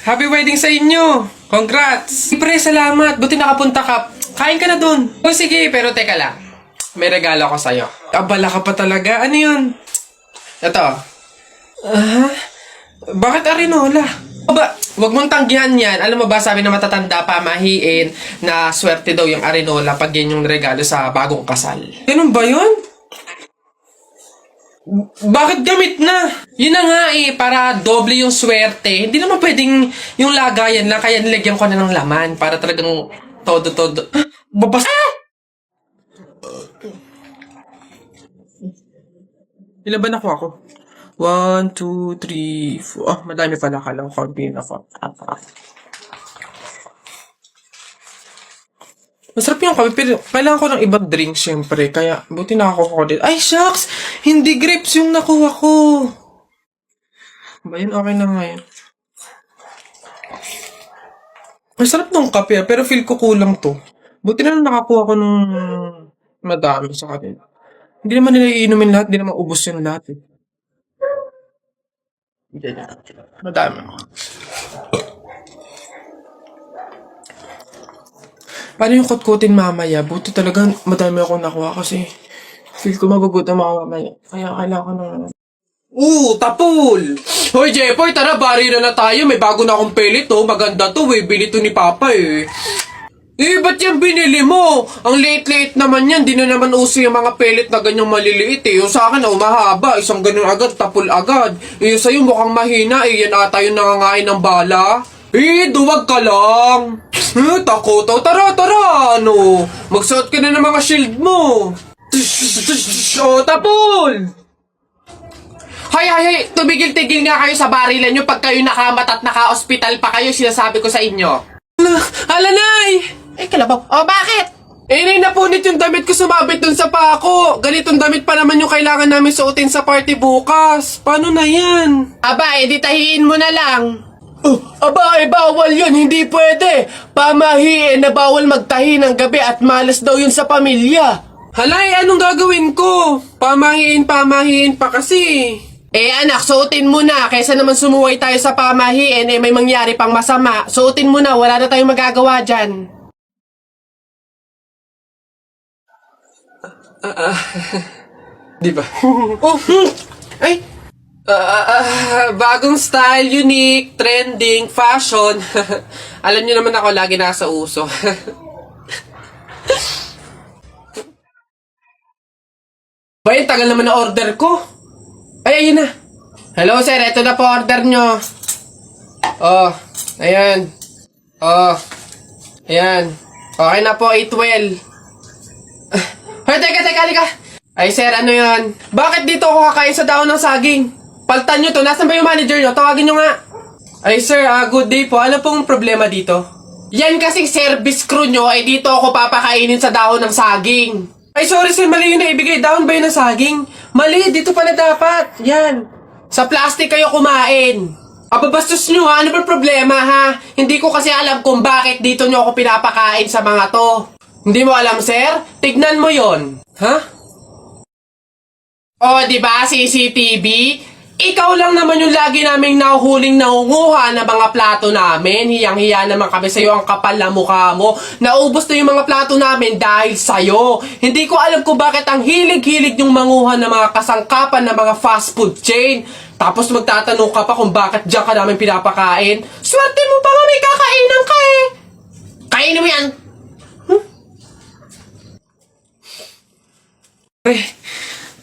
Happy wedding sa inyo! Congrats! Pre, salamat! Buti nakapunta ka. Kain ka na dun. O sige, pero teka lang. May regalo ko sa'yo. Abala ka pa talaga. Ano yun? Ito. Bakit arinola? Aba, wag mong tanggihan yan. Alam mo ba, sabi na matatanda pa, mahiin, na swerte daw yung arinola pag yan yung regalo sa bagong kasal. Ganun ba yun? Bakit gamit na? Yun na nga para doble yung swerte. Hindi naman pwedeng yung lagayan lang, kaya nilagyan ko na ng laman para talagang todo-todo. Babas... Ilan ba nakuha ko? 1, 2, 3, 4. Madami pala. Kala ko kaunti na 4. Masarap yung kape, pero kailangan ko ng ibang drink, syempre. Kaya, buti nakakuha ko din. Ay, shucks! Hindi grapes yung nakuha ko. Ba yun? Okay na nga yun. Masarap nung kape, pero feel ko kulang to. Buti na lang nakakuha ko nung madami sa kanila. Hindi naman nila iinumin lahat, hindi naman ubos yung lahat eh. Madami. Paano yung kutkutin mamaya? Buti talaga madami akong nakuha kasi feel ko magugutom ako mamaya. Kaya kailangan ko ng... Tapol! Hoy, Jepoy, tara, bari na tayo. May bago na akong pellet, oh. Maganda to, eh. Bili to ni Papa, eh. Ba't yan binili mo? Ang late-late naman yan. Di na naman uso yung mga pellet na ganyang maliliit, eh. Yung sa akin, mahaba. Isang ganun agad, tapol agad. Yung sa'yo mukhang mahina, eh. Yan ata yung nangangain ng bala. Duwag ka lang. Takot. Tara. Ano? Magsuot ka na ng mga shield mo. Tapol! Hay, tumigil-tigil nga kayo sa barilan nyo pag kayo nakamat at naka-hospital pa kayo, sinasabi ko sa inyo. Nay! Kalabaw. Bakit? Nay, napunit yung damit ko, sumabit dun sa pako. Ganitong damit pa naman yung kailangan namin suotin sa party bukas. Paano na yan? Di tahiin mo na lang. Bawal yun, hindi pwede. Pamahiin na bawal magtahi ng gabi at malas daw yun sa pamilya. Halay, anong gagawin ko? Pamahiin pa kasi. Anak, suotin mo na. Kaysa naman sumuway tayo sa pamahiin, may mangyari pang masama. Suotin mo na, wala na tayong magagawa dyan. Diba? Bagong style, unique, trending, fashion. Alam niyo naman ako, lagi nasa uso. Tagal naman na order ko. Ayun na. Hello, sir. Ito na po order nyo. Ayan. Ayan. Okay na po, 812. Teka, halika. Ay, sir, ano yan? Bakit dito ako kakain sa dahon ng saging? Paltan nyo to. Nasaan ba yung manager nyo? Tawagin nyo nga. Ay, sir, good day po. Ano pong problema dito? Yan kasing service crew nyo, dito ako papakainin sa dahon ng saging. Ay, sorry sir, mali yung naibigay. Dahon ba yun ng saging? Mali, dito pala dapat. Yan. Sa plastic kayo kumain. Bastos nyo ha. Ano ba problema ha? Hindi ko kasi alam kung bakit dito nyo ako pinapakain sa mga to. Hindi mo alam, sir? Tignan mo yon. Ha? Diba? CCTV? Ikaw lang naman yung lagi naming nahuhuling nangunguha ng mga plato namin. Hiyang-hiya naman kami sa'yo, ang kapal na mukha mo. Naubos na yung mga plato namin dahil sa'yo. Hindi ko alam kung bakit ang hilig-hilig yung manguha ng mga kasangkapan ng mga fast food chain. Tapos magtatanong ka pa kung bakit diyan ka namin pinapakain. Swerte mo pa nga may kakainan ka eh. Kainin mo yan.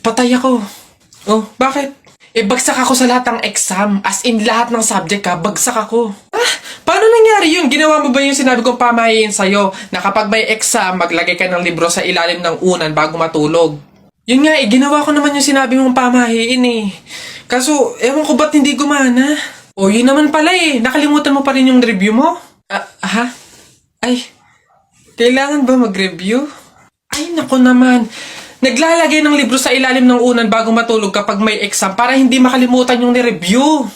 Patay ako. Bakit? Bagsak ako sa lahat ng exam. As in, lahat ng subject bagsak ako. Paano nangyari yun? Ginawa mo ba yung sinabi kong pamahiin sa'yo na kapag may exam, maglagay ka ng libro sa ilalim ng unan bago matulog? Yun nga ginawa ko naman yung sinabi mong pamahiin Kaso, ewan ko ba't hindi gumana? Yun naman pala nakalimutan mo pa rin yung review mo? Ay, kailangan ba mag-review? Ay, naku naman. Naglalagay ng libro sa ilalim ng unan bago matulog kapag may exam para hindi makalimutan yung ni-review.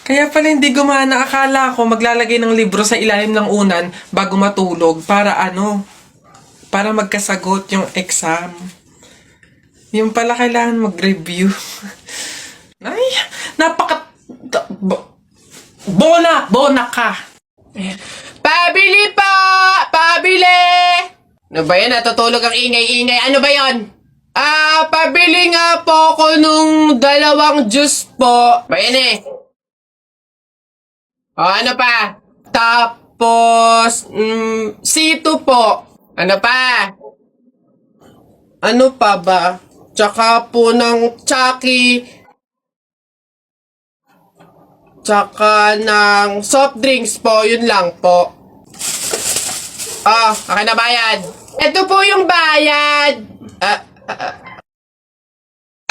Kaya pala hindi gumana. Akala ko maglalagay ng libro sa ilalim ng unan bago matulog para para magkasagot yung exam. Yung pala kailangan mag-review. Ay, Bonak ka. Ayan. Pabili po! Pabili! Ano ba yan? Natutulog ang ingay-ingay. Ano ba yon? Pabili nga po ako nung 2 juice po. Ba yan eh? Ano pa? Tapos, C2 po. Ano pa? Ano pa ba? Tsaka po ng Chucky. Tsaka ng soft drinks po. Yun lang po. Akin na bayad. Ito po yung bayad.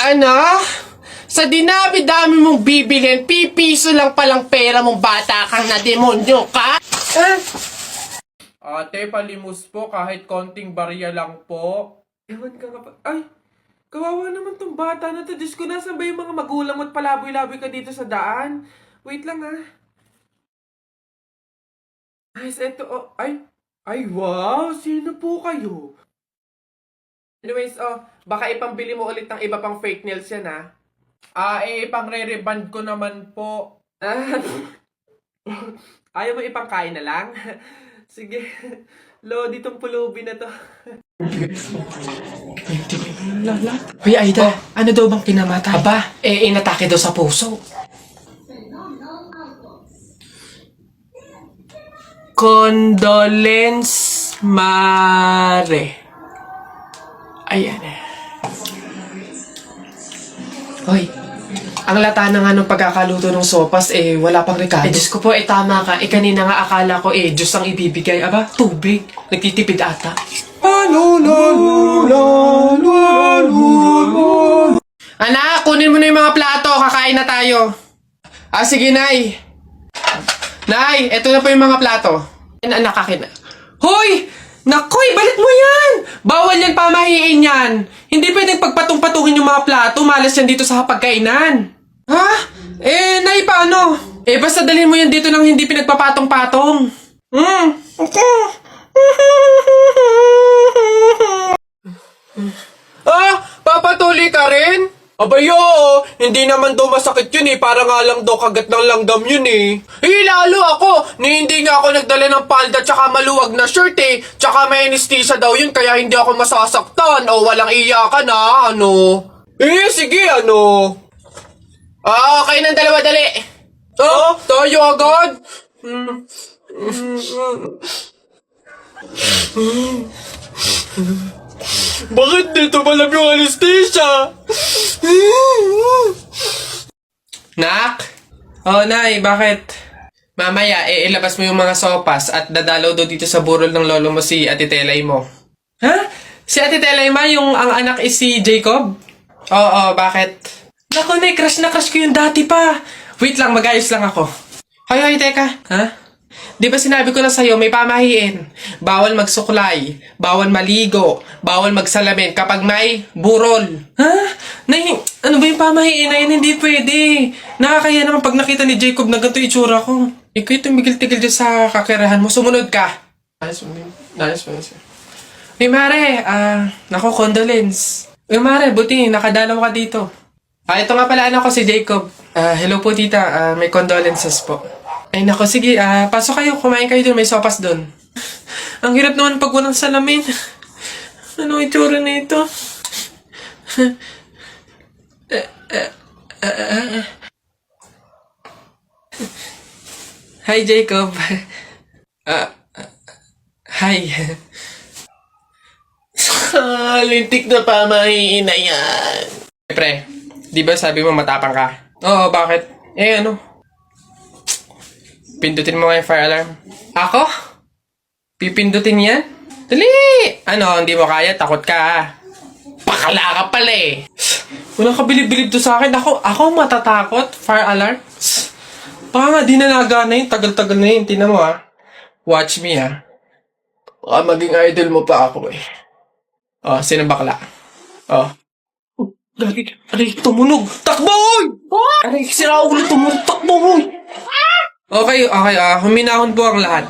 Ano? Sa dinami-dami mong bibilhin, pipiso lang palang pera mong bata kang na demonyo ka? Ate, palimos po kahit konting barya lang po. Ewan ka nga pa. Ay, kawawa naman tong bata na to. Diyos ko, nasan ba yung mga magulang mo at palaboy-laboy ka dito sa daan? Wait lang Ay, eto, Ay, wow! Sino po kayo? Anyways, baka ipambili mo ulit ng iba pang fake nails yan, ipang re-reband ko naman po. Ayaw mo ipangkain na lang? Sige. Lodi tong pulubi na to. Hoy, Aida, ano daw bang pinamatay? Aba, inatake daw sa puso. Condolence Mare. Ayan Hoy, ang lata na nga ng pagkakaluto ng sopas, wala pang rekado. Diyos ko po, tama ka. Kanina nga akala ko, Diyos ang ibibigay. Aba, tubig. Nagtitipid ata. Anak, kunin mo na yung mga plato. Kakain na tayo. Sige, Nay. Nay, eto na po yung mga plato. Anak, akin na. Hoy! Nakoy, balik mo yan! Bawal yan, pamahiin yan. Hindi pwedeng pagpatong-patungin yung mga plato. Malas yan dito sa hapagkainan. Ha? Nay, paano? Basta dalhin mo yan dito nang hindi pinagpapatong-patong. Papatuloy ka rin? Abayo, hindi naman daw masakit yun para nga lang daw kagat ng langgam yun lalo ako, hindi nga ako nagdala ng palda tsaka maluwag na shirt tsaka may anesthesia daw yun kaya hindi ako masasaktan o walang iyakan sige okay ng dalawa dali. Tayo agad? Bakit dito malam yung anesthesia? Nak? Nay, bakit? Mamaya, ilabas mo yung mga sopas at dadalaw daw dito sa burol ng lolo mo si Ate Telay mo. Ha? Si Ate Telay ma, yung ang anak is si Jacob? Oo, bakit? Naku, Nay, crush na crush ko yung dati pa. Wait lang, mag-ayos lang ako. Hoy, teka. Ha? Di ba sinabi ko na sa'yo, may pamahiin. Bawal magsuklay, bawal maligo, bawal magsalamin kapag may burol. Ha? Nay, ano ba yung pamahiin na yun? Hindi pwede. Nakakaya naman pag nakita ni Jacob na ganito itsura ko. Ikaw tumigil-tigil dyan sa kakirahan mo. Sumunod ka. Nice. Uy, Mare, naku, condolence. Uy, Mare, buti, nakadalaw ka dito. Ito nga pala anak ko si Jacob. Hello po, tita. May condolences po. Ay, nako, sige. Pasok kayo. Kumain kayo dun. May sopas dun. Ang hirap naman pag walang salamin. Ano itsura na ito? Hi, Jacob. Hi. Lintik na pamahiin na yan. Pre, di ba sabi mo matapang ka? Oo, bakit? Pindutin mo nga yung fire alarm. Ako? Pipindutin yan? Dali! Hindi mo kaya? Takot ka, Pakala ka pala Walang kabilib-bilib to sa akin. Ako matatakot? Fire alarm? Baka nga di na nagana yun. Tagal-tagal na yun. Tingnan mo Watch me Baka maging idol mo pa ako sino bakla? Aray, tumunog! Takbo, oy! Aray, sira ulo tumunog! Takbo, oy! Okay, huminahon po ang lahat.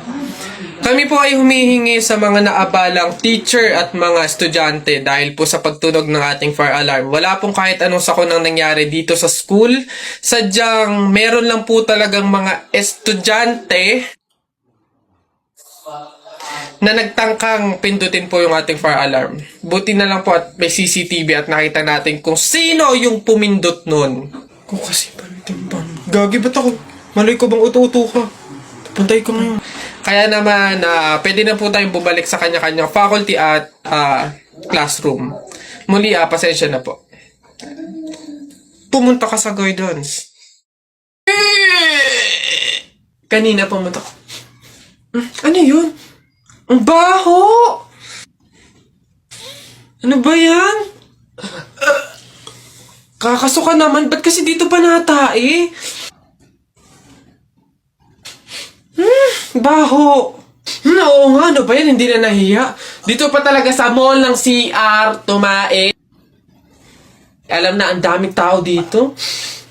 Kami po ay humihingi sa mga naabalang teacher at mga estudyante dahil po sa pagtunog ng ating fire alarm. Wala pong kahit anong sakunang nangyari dito sa school. Sadyang meron lang po talagang mga estudyante na nagtangkang pindutin po yung ating fire alarm. Buti na lang po at may CCTV at nakita natin kung sino yung pumindot nun. Kung kasi panitimbang. Gagi, ba't ako? Maloy ko bang uto-uto ka? Pantay ko ngayon. Kaya naman, pwede na po tayong bumalik sa kanya-kanyang faculty at classroom. Muli, pasensya na po. Pumunta ka sa guidance. Kanina pumunta ka. Ano yun? Ang baho! Ano ba yan? Kakasuka naman. Ba't kasi dito pa natae? Baho. Oo nga, ano ba yan? Hindi na nahiya. Dito pa talaga sa mall ng CR, tumae. Alam na, ang daming tao dito.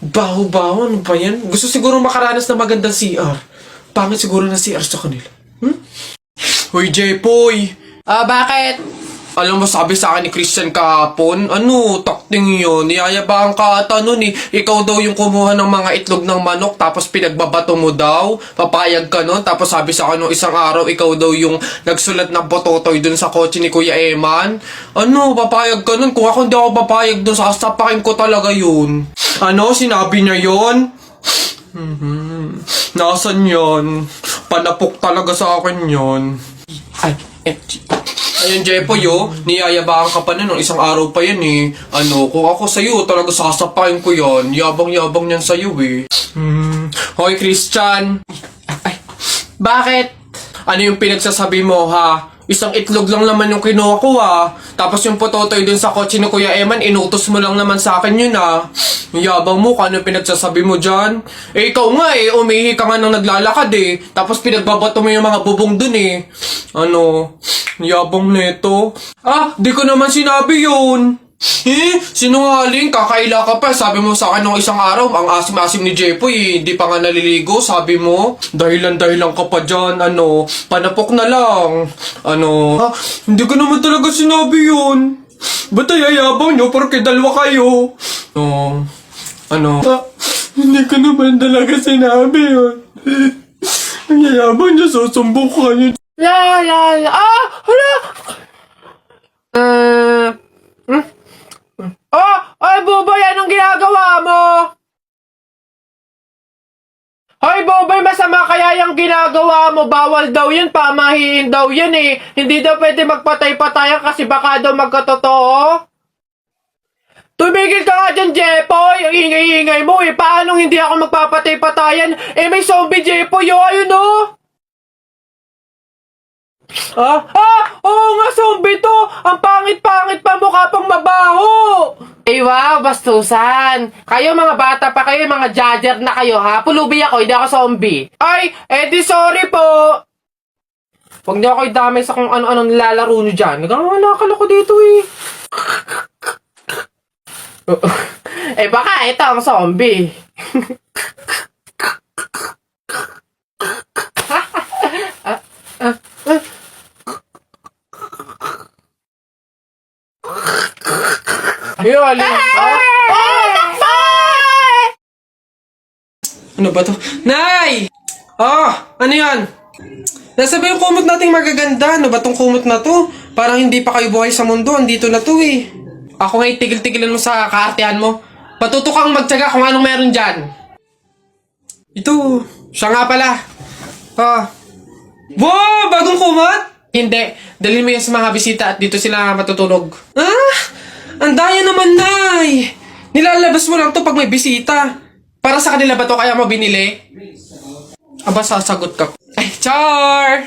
Baho-baho, ano ba yan? Gusto siguro makaranas ng magandang CR. Pangit siguro na CR sa kanila. Hoy, Jepoy! Bakit? Alam mo, sabi sa akin ni Christian kahapon, takting yun, niyayabang ka ata nun eh. Ikaw daw yung kumuha ng mga itlog ng manok, tapos pinagbabato mo daw, papayag ka nun, tapos sabi sa akin nung isang araw, ikaw daw yung nagsulat ng bototoy dun sa kotse ni Kuya Eman. Papayag ka nun? Kung ako hindi ako papayag dun, sasapakin ko talaga yun. Sinabi niya yun? Nasaan yun? Panapok talaga sa akin yun. Ayun, Jepoy, niyayabaan ka pa nun, isang araw pa yan eh. Kung ako sa'yo, talaga sasapain ko yan. Yabang-yabang yan sa'yo eh. Hoy, Christian! Bakit? Ano yung pinagsasabi mo, ha? Isang itlog lang naman yung kinuha ko, ha? Tapos yung pototoy dun sa kotse ni Kuya Eman, inutos mo lang naman sa akin yun, ha? Yabang mo, ano yung pinagsasabi mo dyan? Ikaw nga umihi ka nga nang naglalakad eh. Tapos pinagbabato mo yung mga bubong dun eh. Yabang neto. Di ko naman sinabi yun. Sinungaling, kakaila ka pa. Sabi mo sa akin nung isang araw, ang asim-asim ni Jepoy, hindi pa nga naliligo, sabi mo. Dahilan-dahilan ka pa dyan, panapok na lang. Hindi ko naman talaga sinabi yun. Ba't ayayabang nyo porque dalawa kayo? Hindi ko naman talaga sinabi yun. Ang yayabang nyo, susumbong ko kayo. Hala! Ay, Bobay, anong ginagawa mo? Hoy, Bobay, masama kaya yung ginagawa mo? Bawal daw yun, pamahiin daw yun eh. Hindi daw pwede magpatay-patayan kasi baka daw magkatotoo. Tumigil ka nga dyan, Jepoy! Ang ingay-ingay mo eh. Paano hindi ako magpapatay-patayan? May zombie, Jepoy, ayun Oo nga, zombie to! Ang pangit-pangit pa, mukha pang mabaho! Wow, bastusan! Kayo mga bata pa kayo, mga judger na kayo ha? Pulubi ako, hindi ako zombie. Di sorry po! Huwag niyo ako idamay sa kung ano-anong nilalaro niyo dyan. Nagkakalakal ako dito eh. Baka ito ang zombie. Ayun, ano ba to? Nay! Ano yan? Nasabi yung kumot nating magaganda. Ano ba tong kumot na to? Parang hindi pa kayo buhay sa mundo. Andito na to eh. Ako nga tigil-tigilan mo sa kaartehan mo. Patuto kang magtyaga kung anong meron dyan. Ito, siya nga pala. Wow! Bagong kumot? Hindi. Dalhin mo yan sa mga bisita at dito sila matutulog. Ang daya naman, Nay! Nilalabas mo lang to pag may bisita. Para sa kanila ba to kaya mo binili? Aba, sasagot ka. Char!